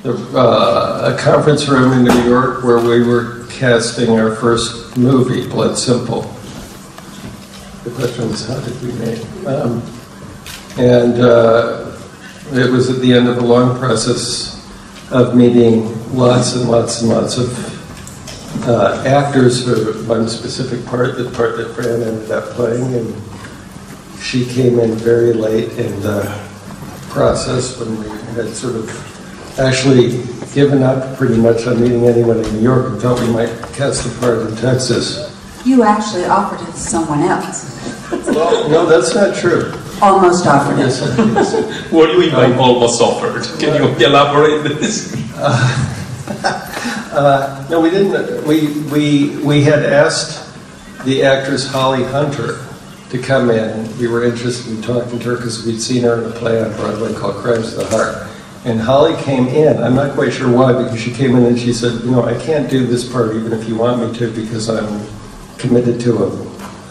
a conference room in New York where we were casting our first movie, Blood Simple. The question was, how did we make? It was at the end of a long process of meeting lots and lots and lots of actors for one specific part, the part that Fran ended up playing, and she came in very late in the process when we had sort of actually given up pretty much on meeting anyone in New York and thought we might cast the part in Texas. You actually offered it to someone else. Well, no, that's not true. Almost offered it. Yes, What do you mean by almost offered? Can you elaborate this? No, we didn't. We had asked the actress Holly Hunter to come in. We were interested in talking to her because we'd seen her in a play on Broadway called Crimes of the Heart. And Holly came in. I'm not quite sure why, because she came in and she said, you know, I can't do this part even if you want me to because I'm committed to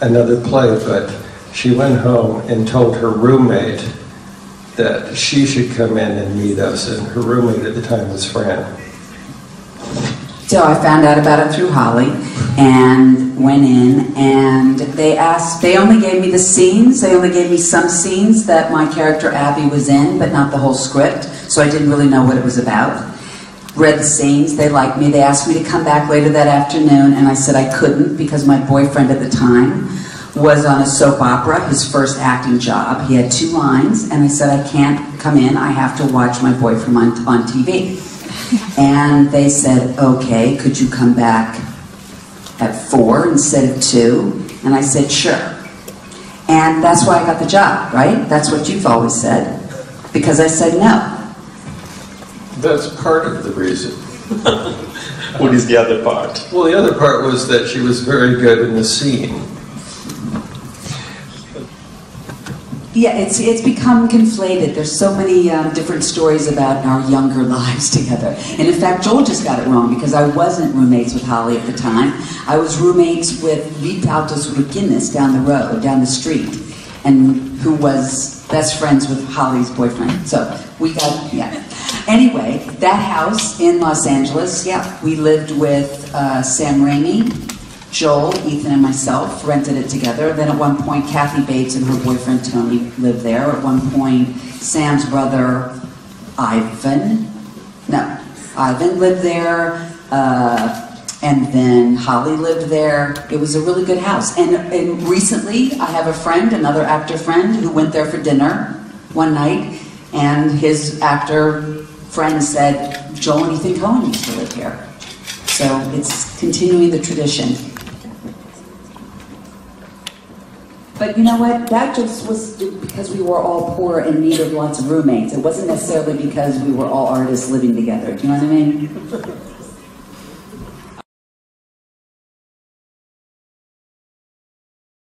another play. But she went home and told her roommate that she should come in and meet us. And her roommate at the time was Fran. So I found out about it through Holly and went in, and they only gave me the scenes, they only gave me some scenes that my character Abby was in, but not the whole script, so I didn't really know what it was about. Read the scenes, they liked me, they asked me to come back later that afternoon, and I said I couldn't because my boyfriend at the time was on a soap opera, his first acting job. He had 2 lines, and I said I can't come in, I have to watch my boyfriend on TV. And they said, okay, could you come back at 4 instead of 2? And I said, sure. And that's why I got the job, right? That's what you've always said. Because I said no. That's part of the reason. What is the other part? Well, the other part was that she was very good in the scene. Yeah, it's become conflated. There's so many different stories about our younger lives together. And in fact, Joel just got it wrong because I wasn't roommates with Holly at the time. I was roommates with Vitautas Rukinis down the road, down the street, and who was best friends with Holly's boyfriend. So we got, yeah. Anyway, that house in Los Angeles, yeah, we lived with Sam Raimi, Joel, Ethan, and myself rented it together. Then at one point, Kathy Bates and her boyfriend Tony lived there. At one point, Sam's brother Ivan lived there. And then Holly lived there. It was a really good house. And recently, I have a friend, another actor friend, who went there for dinner one night. And his actor friend said, Joel and Ethan Coen used to live here. So it's continuing the tradition. But you know what? That just was because we were all poor and needed lots of roommates. It wasn't necessarily because we were all artists living together. Do you know what I mean?